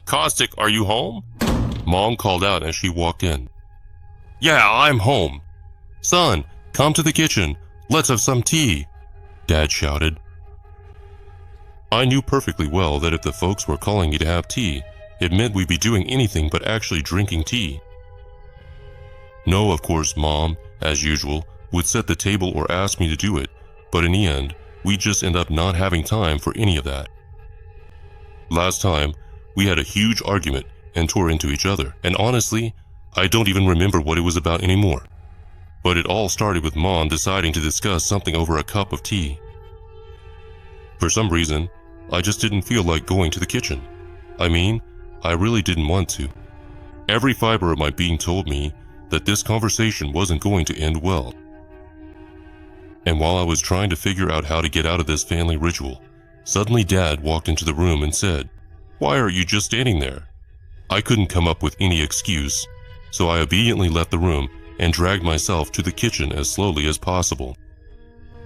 Caustic, are you home? Mom called out as she walked in. Yeah, I'm home. Son, come to the kitchen. Let's have some tea, Dad shouted. I knew perfectly well that if the folks were calling me to have tea, it meant we'd be doing anything but actually drinking tea. No, of course, Mom, as usual, would set the table or ask me to do it, but in the end, we'd just end up not having time for any of that. Last time, we had a huge argument and tore into each other, and honestly, I don't even remember what it was about anymore. But it all started with Mom deciding to discuss something over a cup of tea. For some reason, I just didn't feel like going to the kitchen. I mean, I really didn't want to. Every fiber of my being told me that this conversation wasn't going to end well. And while I was trying to figure out how to get out of this family ritual, suddenly Dad walked into the room and said, "Why are you just standing there?" I couldn't come up with any excuse, so I obediently left the room and dragged myself to the kitchen as slowly as possible.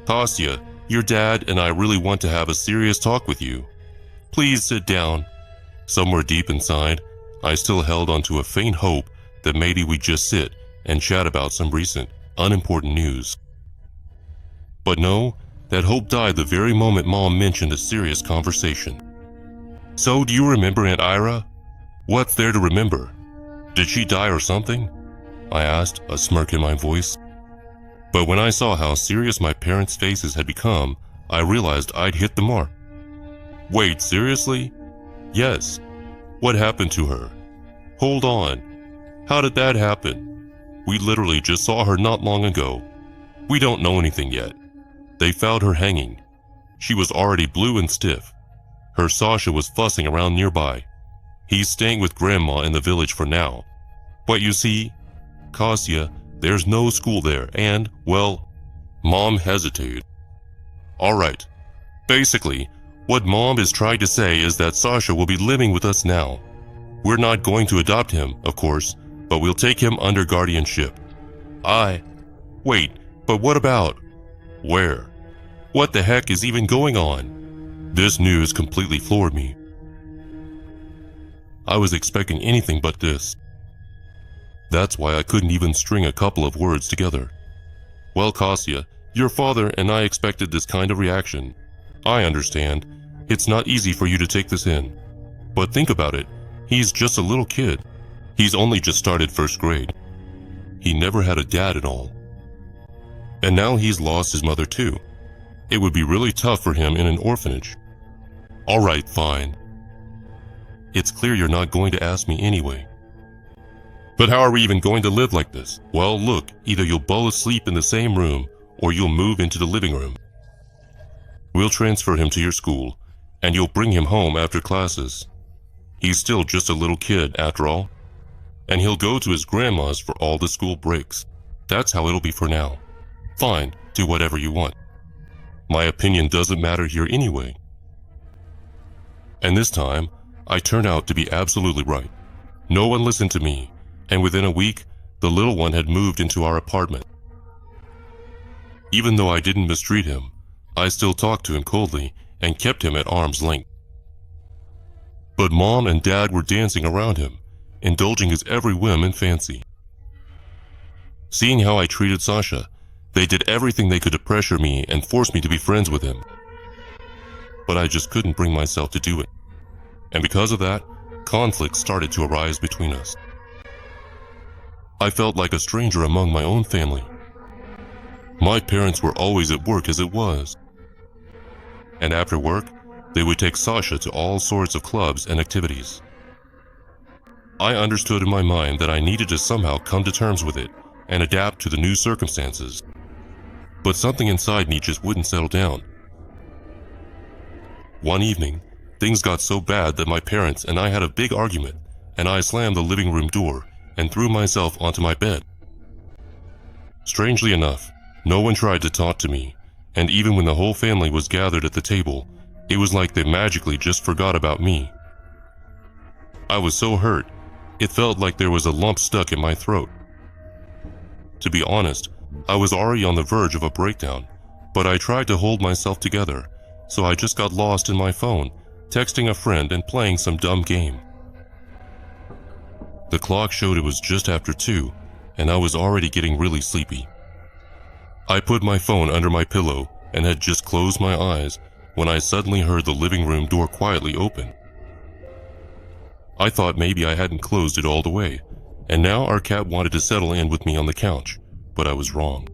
"Kostya, your dad and I really want to have a serious talk with you. Please sit down." Somewhere deep inside, I still held onto a faint hope that maybe we'd just sit and chat about some recent, unimportant news. But no, that hope died the very moment Mom mentioned a serious conversation. "So, do you remember Aunt Ira? What's there to remember? Did she die or something?" I asked, a smirk in my voice. But when I saw how serious my parents' faces had become, I realized I'd hit the mark. "Wait, seriously?" "Yes. What happened to her?" "Hold on. How did that happen? We literally just saw her not long ago. We don't know anything yet. They found her hanging. She was already blue and stiff. Her Sasha was fussing around nearby. He's staying with Grandma in the village for now. But you see, Kostya, there's no school there and, well," Mom hesitated. "All right. Basically, what Mom is trying to say is that Sasha will be living with us now. We're not going to adopt him, of course, but we'll take him under guardianship." Wait, but what about? Where? What the heck is even going on? This news completely floored me. I was expecting anything but this. That's why I couldn't even string a couple of words together. "Well, Kostya, your father and I expected this kind of reaction. I understand. It's not easy for you to take this in. But think about it. He's just a little kid. He's only just started first grade. He never had a dad at all. And now he's lost his mother too. It would be really tough for him in an orphanage." "All right, fine. It's clear you're not going to ask me anyway. But how are we even going to live like this? Well, look, either you'll both sleep in the same room or you'll move into the living room. We'll transfer him to your school, and you'll bring him home after classes. He's still just a little kid, after all. And he'll go to his grandma's for all the school breaks. That's how it'll be for now. Fine, do whatever you want. My opinion doesn't matter here anyway." And this time, I turned out to be absolutely right. No one listened to me, and within a week, the little one had moved into our apartment. Even though I didn't mistreat him, I still talked to him coldly and kept him at arm's length. But Mom and Dad were dancing around him, indulging his every whim and fancy. Seeing how I treated Sasha, they did everything they could to pressure me and force me to be friends with him. But I just couldn't bring myself to do it. And because of that, conflict started to arise between us. I felt like a stranger among my own family. My parents were always at work as it was. And after work, they would take Sasha to all sorts of clubs and activities. I understood in my mind that I needed to somehow come to terms with it and adapt to the new circumstances. But something inside me just wouldn't settle down. One evening, things got so bad that my parents and I had a big argument, and I slammed the living room door and threw myself onto my bed. Strangely enough, no one tried to talk to me, and even when the whole family was gathered at the table, it was like they magically just forgot about me. I was so hurt, it felt like there was a lump stuck in my throat. To be honest, I was already on the verge of a breakdown, but I tried to hold myself together, so I just got lost in my phone, texting a friend and playing some dumb game. The clock showed it was just after 2, and I was already getting really sleepy. I put my phone under my pillow and had just closed my eyes when I suddenly heard the living room door quietly open. I thought maybe I hadn't closed it all the way, and now our cat wanted to settle in with me on the couch, but I was wrong.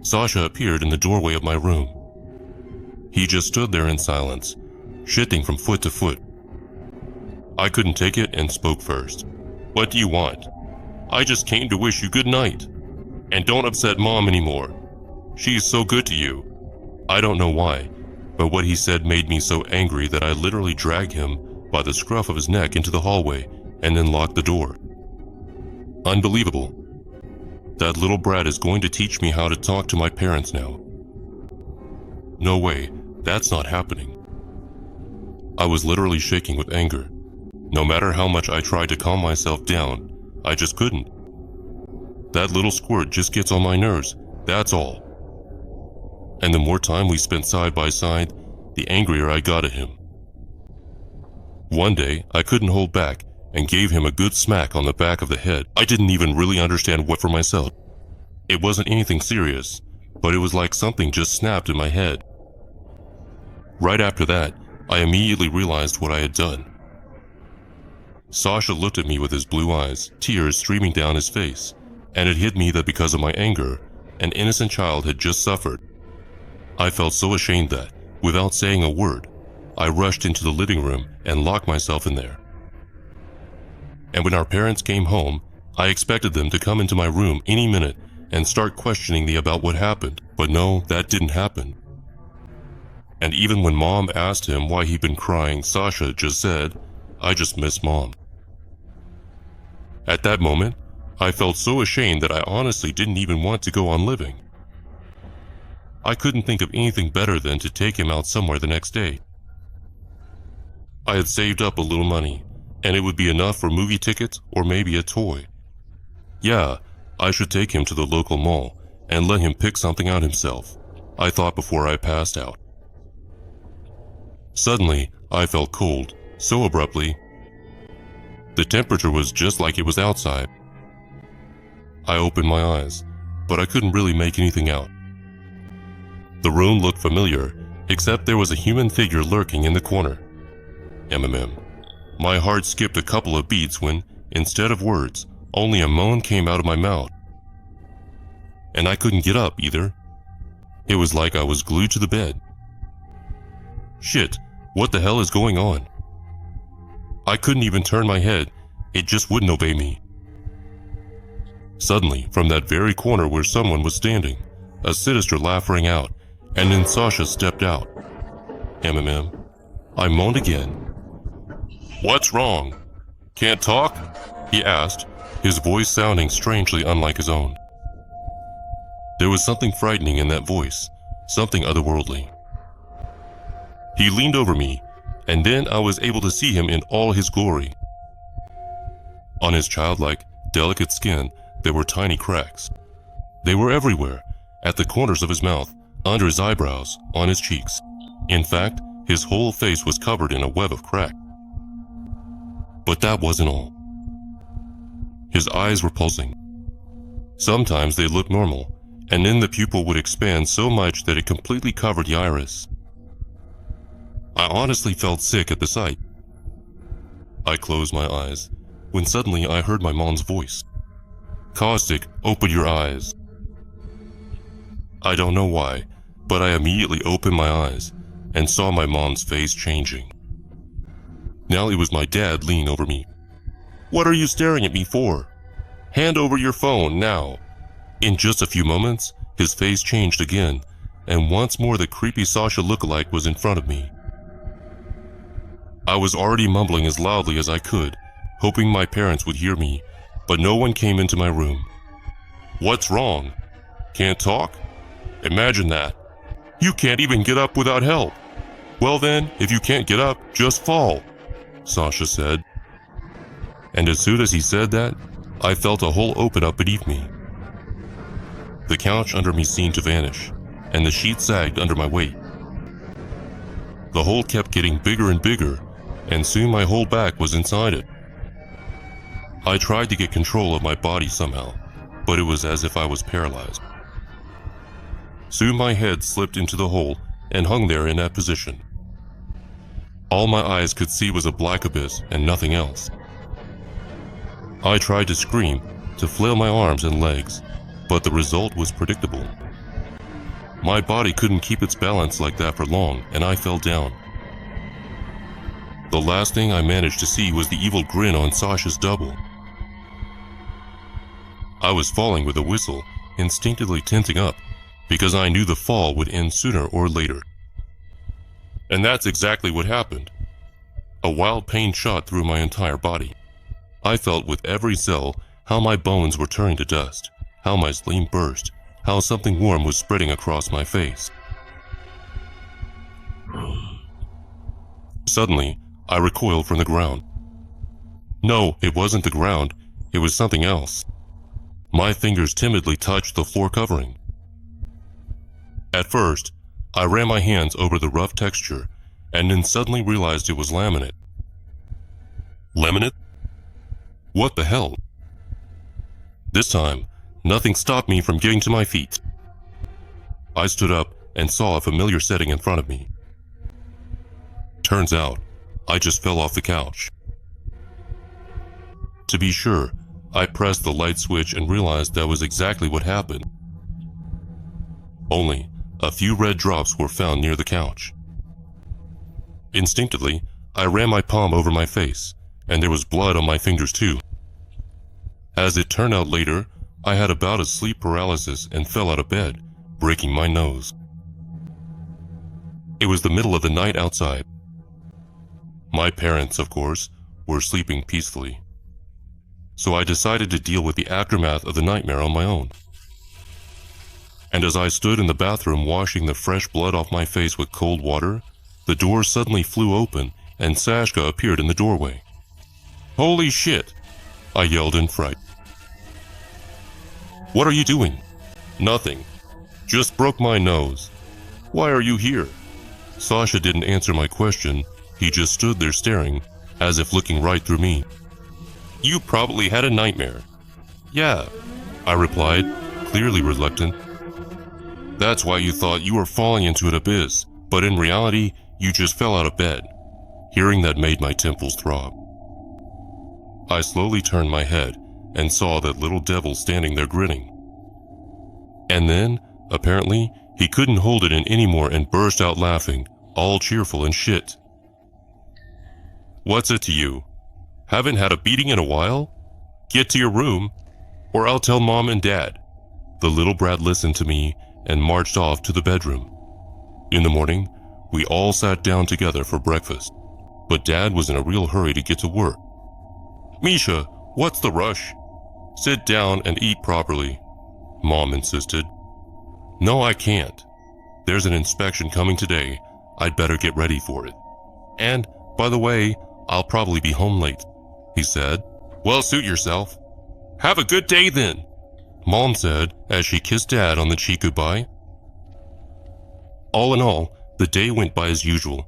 Sasha appeared in the doorway of my room. He just stood there in silence, shifting from foot to foot. I couldn't take it and spoke first. "What do you want?" "I just came to wish you good night. And don't upset Mom anymore. She's so good to you." I don't know why, but what he said made me so angry that I literally dragged him by the scruff of his neck into the hallway and then locked the door. Unbelievable. That little brat is going to teach me how to talk to my parents now. No way, that's not happening. I was literally shaking with anger. No matter how much I tried to calm myself down, I just couldn't. That little squirt just gets on my nerves, that's all. And the more time we spent side by side, the angrier I got at him. One day, I couldn't hold back and gave him a good smack on the back of the head. I didn't even really understand what for myself. It wasn't anything serious, but it was like something just snapped in my head. Right after that, I immediately realized what I had done. Sasha looked at me with his blue eyes, tears streaming down his face, and it hit me that because of my anger, an innocent child had just suffered. I felt so ashamed that, without saying a word, I rushed into the living room and locked myself in there. And when our parents came home, I expected them to come into my room any minute and start questioning me about what happened, but no, that didn't happen. And even when Mom asked him why he'd been crying, Sasha just said, "I just miss Mom." At that moment, I felt so ashamed that I honestly didn't even want to go on living. I couldn't think of anything better than to take him out somewhere the next day. I had saved up a little money, and it would be enough for movie tickets or maybe a toy. Yeah, I should take him to the local mall and let him pick something out himself, I thought before I passed out. Suddenly, I felt cold, so abruptly. The temperature was just like it was outside. I opened my eyes, but I couldn't really make anything out. The room looked familiar, except there was a human figure lurking in the corner. My heart skipped a couple of beats when, instead of words, only a moan came out of my mouth. And I couldn't get up either. It was like I was glued to the bed. Shit, what the hell is going on? I couldn't even turn my head, it just wouldn't obey me. Suddenly, from that very corner where someone was standing, a sinister laugh rang out, and then Sasha stepped out. I moaned again. "What's wrong? Can't talk?" he asked, his voice sounding strangely unlike his own. There was something frightening in that voice, something otherworldly. He leaned over me, and then I was able to see him in all his glory. On his childlike, delicate skin, there were tiny cracks. They were everywhere, at the corners of his mouth, under his eyebrows, on his cheeks. In fact, his whole face was covered in a web of crack. But that wasn't all. His eyes were pulsing. Sometimes they looked normal, and then the pupil would expand so much that it completely covered the iris. I honestly felt sick at the sight. I closed my eyes, when suddenly I heard my mom's voice. "Caustic, open your eyes." I don't know why, but I immediately opened my eyes and saw my mom's face changing. Now it was my dad leaning over me. "What are you staring at me for? Hand over your phone, now." In just a few moments, his face changed again, and once more the creepy Sasha lookalike was in front of me. I was already mumbling as loudly as I could, hoping my parents would hear me, but no one came into my room. "What's wrong? Can't talk? Imagine that. You can't even get up without help." "Well then, if you can't get up, just fall," Sasha said. And as soon as he said that, I felt a hole open up beneath me. The couch under me seemed to vanish, and the sheet sagged under my weight. The hole kept getting bigger and bigger, and soon my whole back was inside it. I tried to get control of my body somehow, but it was as if I was paralyzed. Soon my head slipped into the hole and hung there in that position. All my eyes could see was a black abyss and nothing else. I tried to scream, to flail my arms and legs, but the result was predictable. My body couldn't keep its balance like that for long, and I fell down. The last thing I managed to see was the evil grin on Sasha's double. I was falling with a whistle, instinctively tensing up, because I knew the fall would end sooner or later. And that's exactly what happened. A wild pain shot through my entire body. I felt with every cell how my bones were turning to dust, how my spleen burst, how something warm was spreading across my face. Suddenly, I recoiled from the ground. No, it wasn't the ground, it was something else. My fingers timidly touched the floor covering. At first, I ran my hands over the rough texture, and then suddenly realized it was laminate. Laminate? What the hell? This time, nothing stopped me from getting to my feet. I stood up and saw a familiar setting in front of me. Turns out, I just fell off the couch. To be sure, I pressed the light switch and realized that was exactly what happened. Only, a few red drops were found near the couch. Instinctively, I ran my palm over my face, and there was blood on my fingers too. As it turned out later, I had a bout of sleep paralysis and fell out of bed, breaking my nose. It was the middle of the night outside. My parents, of course, were sleeping peacefully. So I decided to deal with the aftermath of the nightmare on my own. And as I stood in the bathroom washing the fresh blood off my face with cold water, the door suddenly flew open and Sashka appeared in the doorway. "Holy shit!" I yelled in fright. "What are you doing?" "Nothing. Just broke my nose." "Why are you here?" Sasha didn't answer my question. He just stood there staring, as if looking right through me. "You probably had a nightmare." "Yeah," I replied, clearly reluctant. "That's why you thought you were falling into an abyss, but in reality, you just fell out of bed." Hearing that made my temples throb. I slowly turned my head and saw that little devil standing there grinning. And then, apparently, he couldn't hold it in anymore and burst out laughing, all cheerful and shit. "What's it to you? Haven't had a beating in a while? Get to your room, or I'll tell Mom and Dad." The little brat listened to me and marched off to the bedroom. In the morning, we all sat down together for breakfast, but Dad was in a real hurry to get to work. "Misha, what's the rush? Sit down and eat properly," Mom insisted. "No, I can't. There's an inspection coming today. I'd better get ready for it. And, by the way, I'll probably be home late," he said. "Well, suit yourself. Have a good day then," Mom said as she kissed Dad on the cheek goodbye. All in all, the day went by as usual,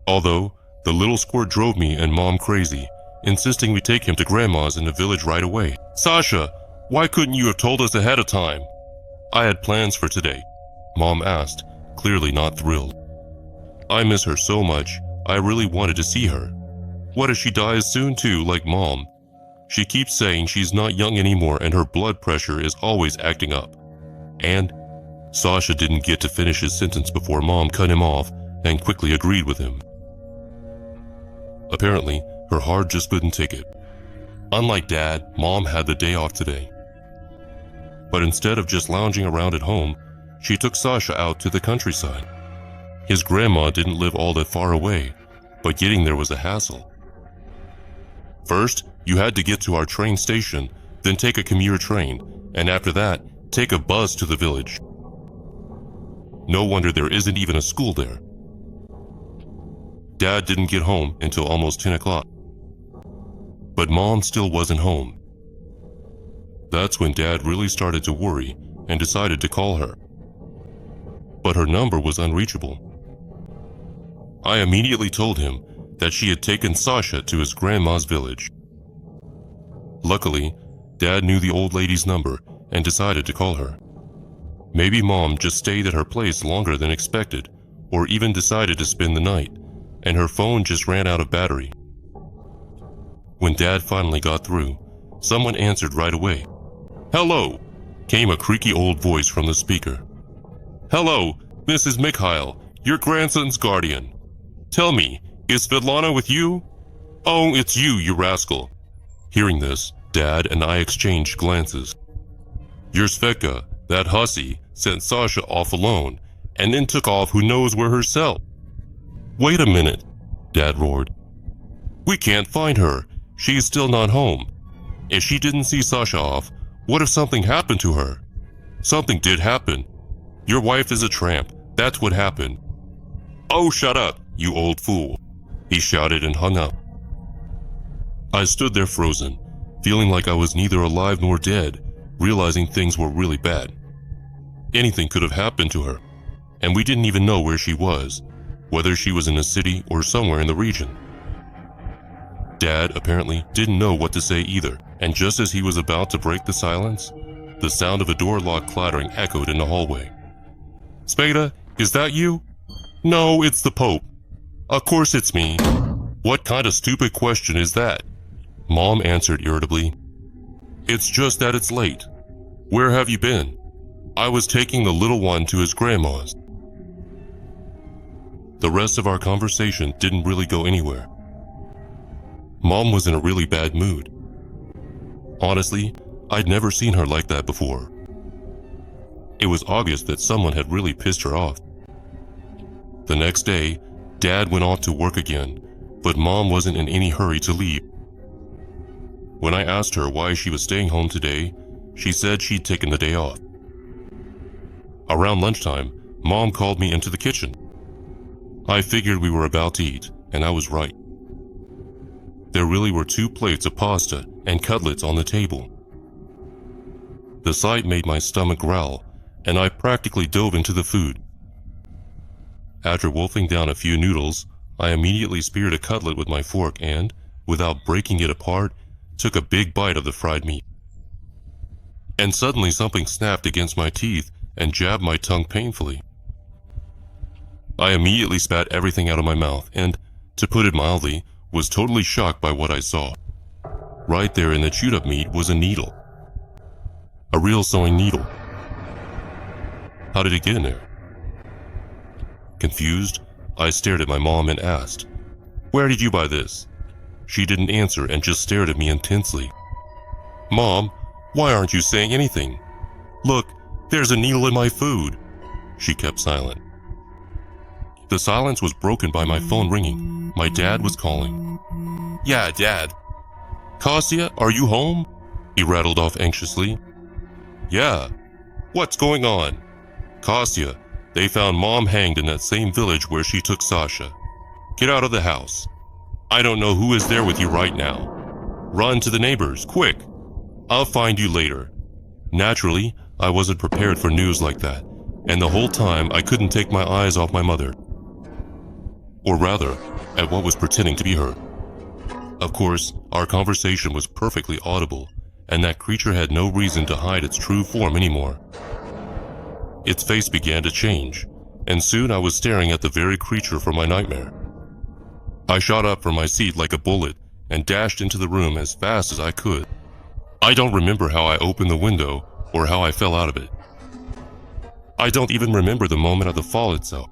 although the little squirt drove me and Mom crazy, insisting we take him to Grandma's in the village right away. "Sasha, why couldn't you have told us ahead of time?" "I had plans for today," Mom asked, clearly not thrilled. "I miss her so much, I really wanted to see her. What if she dies soon too, like Mom? She keeps saying she's not young anymore and her blood pressure is always acting up." And Sasha didn't get to finish his sentence before Mom cut him off and quickly agreed with him. Apparently, her heart just couldn't take it. Unlike Dad, Mom had the day off today. But instead of just lounging around at home, she took Sasha out to the countryside. His grandma didn't live all that far away, but getting there was a hassle. First, you had to get to our train station, then take a commuter train, and after that, take a bus to the village. No wonder there isn't even a school there. Dad didn't get home until almost 10 o'clock. But Mom still wasn't home. That's when Dad really started to worry and decided to call her. But her number was unreachable. I immediately told him that she had taken Sasha to his grandma's village. Luckily, Dad knew the old lady's number and decided to call her. Maybe Mom just stayed at her place longer than expected, or even decided to spend the night, and her phone just ran out of battery. When Dad finally got through, someone answered right away. "Hello," came a creaky old voice from the speaker. "Hello, this is Mikhail, your grandson's guardian. Tell me, is Svetlana with you?" "Oh, it's you, you rascal." Hearing this, Dad and I exchanged glances. "Your Svetka, that hussy, sent Sasha off alone, and then took off who knows where herself." "Wait a minute," Dad roared. "We can't find her. She's still not home. If she didn't see Sasha off, what if something happened to her?" "Something did happen. Your wife is a tramp. That's what happened." "Oh, shut up, you old fool," he shouted and hung up. I stood there frozen, feeling like I was neither alive nor dead, realizing things were really bad. Anything could have happened to her, and we didn't even know where she was, whether she was in a city or somewhere in the region. Dad apparently didn't know what to say either, and just as he was about to break the silence, the sound of a door lock clattering echoed in the hallway. "Spada, is that you?" "No, it's the Pope." "Of course it's me." "What kind of stupid question is that?" Mom answered irritably. "It's just that it's late. Where have you been?" "I was taking the little one to his grandma's." The rest of our conversation didn't really go anywhere. Mom was in a really bad mood. Honestly, I'd never seen her like that before. It was obvious that someone had really pissed her off. The next day, Dad went off to work again, but Mom wasn't in any hurry to leave. When I asked her why she was staying home today, she said she'd taken the day off. Around lunchtime, Mom called me into the kitchen. I figured we were about to eat, and I was right. There really were 2 plates of pasta and cutlets on the table. The sight made my stomach growl, and I practically dove into the food. After wolfing down a few noodles, I immediately speared a cutlet with my fork and, without breaking it apart, took a big bite of the fried meat. And suddenly something snapped against my teeth and jabbed my tongue painfully. I immediately spat everything out of my mouth and, to put it mildly, was totally shocked by what I saw. Right there in the chewed up meat was a needle. A real sewing needle. How did it get in there? Confused, I stared at my mom and asked, "Where did you buy this?" She didn't answer and just stared at me intensely. "Mom, why aren't you saying anything? Look, there's a needle in my food." She kept silent. The silence was broken by my phone ringing. My dad was calling. "Yeah, Dad." "Kostya, are you home?" He rattled off anxiously. "Yeah. What's going on?" "Kostya, they found Mom hanged in that same village where she took Sasha. Get out of the house. I don't know who is there with you right now. Run to the neighbors, quick. I'll find you later." Naturally, I wasn't prepared for news like that, and the whole time I couldn't take my eyes off my mother. Or rather, at what was pretending to be her. Of course, our conversation was perfectly audible, and that creature had no reason to hide its true form anymore. Its face began to change, and soon I was staring at the very creature from my nightmare. I shot up from my seat like a bullet and dashed into the room as fast as I could. I don't remember how I opened the window or how I fell out of it. I don't even remember the moment of the fall itself.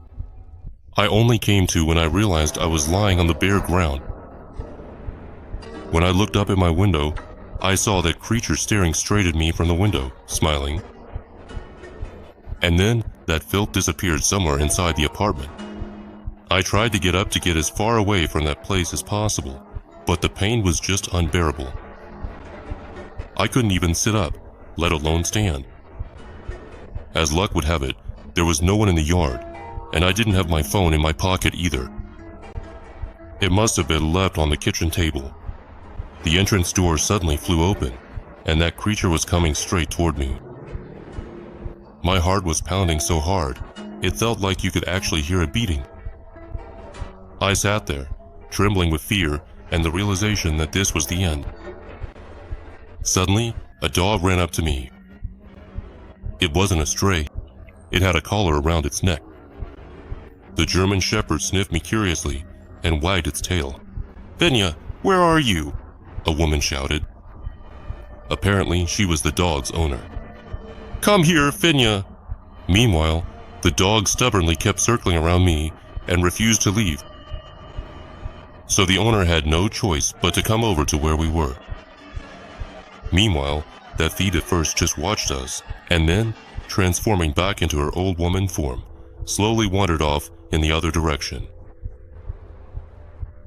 I only came to when I realized I was lying on the bare ground. When I looked up at my window, I saw that creature staring straight at me from the window, smiling. And then that filth disappeared somewhere inside the apartment. I tried to get up to get as far away from that place as possible, but the pain was just unbearable. I couldn't even sit up, let alone stand. As luck would have it, there was no one in the yard, and I didn't have my phone in my pocket either. It must have been left on the kitchen table. The entrance door suddenly flew open, and that creature was coming straight toward me. My heart was pounding so hard, it felt like you could actually hear it beating. I sat there, trembling with fear and the realization that this was the end. Suddenly, a dog ran up to me. It wasn't a stray. It had a collar around its neck. The German Shepherd sniffed me curiously and wagged its tail. "Finya, where are you?" a woman shouted. Apparently, she was the dog's owner. "Come here, Finya!" Meanwhile, the dog stubbornly kept circling around me and refused to leave. So the owner had no choice but to come over to where we were. Meanwhile, that feed at first just watched us, and then, transforming back into her old woman form, slowly wandered off in the other direction.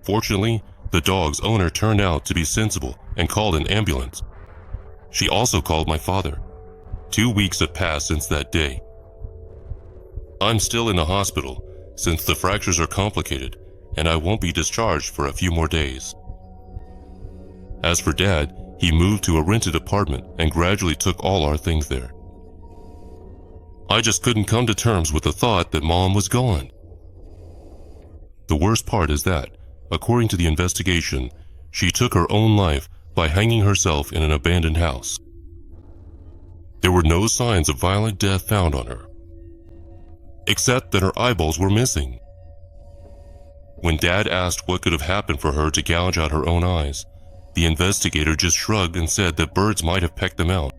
Fortunately, the dog's owner turned out to be sensible and called an ambulance. She also called my father. 2 weeks had passed since that day. I'm still in the hospital since the fractures are complicated and I won't be discharged for a few more days. As for Dad, he moved to a rented apartment and gradually took all our things there. I just couldn't come to terms with the thought that Mom was gone. The worst part is that, according to the investigation, she took her own life by hanging herself in an abandoned house. There were no signs of violent death found on her, except that her eyeballs were missing. When Dad asked what could have happened for her to gouge out her own eyes, the investigator just shrugged and said that birds might have pecked them out.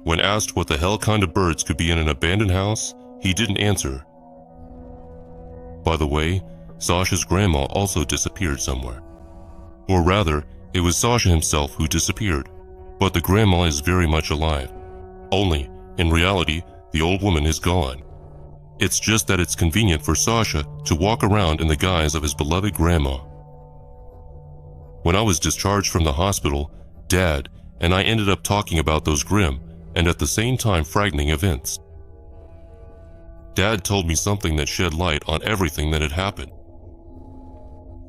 When asked what the hell kind of birds could be in an abandoned house, he didn't answer. By the way, Sasha's grandma also disappeared somewhere. Or rather, it was Sasha himself who disappeared, but the grandma is very much alive. Only, in reality, the old woman is gone. It's just that it's convenient for Sasha to walk around in the guise of his beloved grandma. When I was discharged from the hospital, Dad and I ended up talking about those grim and at the same time frightening events. Dad told me something that shed light on everything that had happened.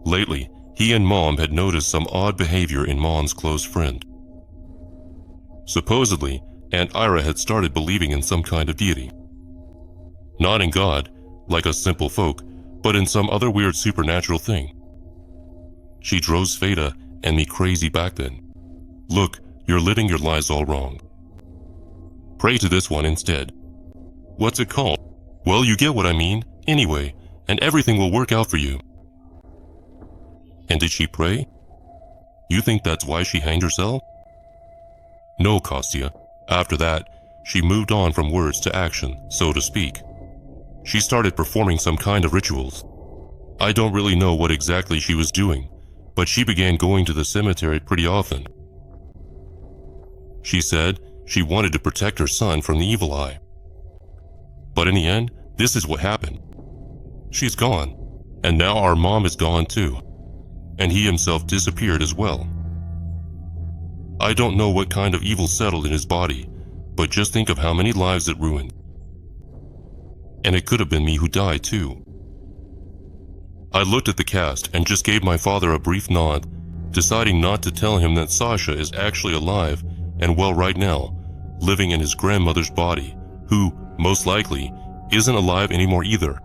Lately, he and Mom had noticed some odd behavior in Mom's close friend. Supposedly, Aunt Ira had started believing in some kind of deity. Not in God, like us simple folk, but in some other weird supernatural thing. She drove Sveta and me crazy back then. Look, you're living your lives all wrong. Pray to this one instead. What's it called? Well, you get what I mean, anyway, and everything will work out for you. And did she pray? You think that's why she hanged herself? No, Kostya. After that, she moved on from words to action, so to speak. She started performing some kind of rituals. I don't really know what exactly she was doing, but she began going to the cemetery pretty often. She said she wanted to protect her son from the evil eye. But in the end, this is what happened. She's gone, and now our mom is gone too, and he himself disappeared as well. I don't know what kind of evil settled in his body, but just think of how many lives it ruined. And it could have been me who died too. I looked at the cast and just gave my father a brief nod, deciding not to tell him that Sasha is actually alive and well right now, living in his grandmother's body, who, most likely, isn't alive anymore either.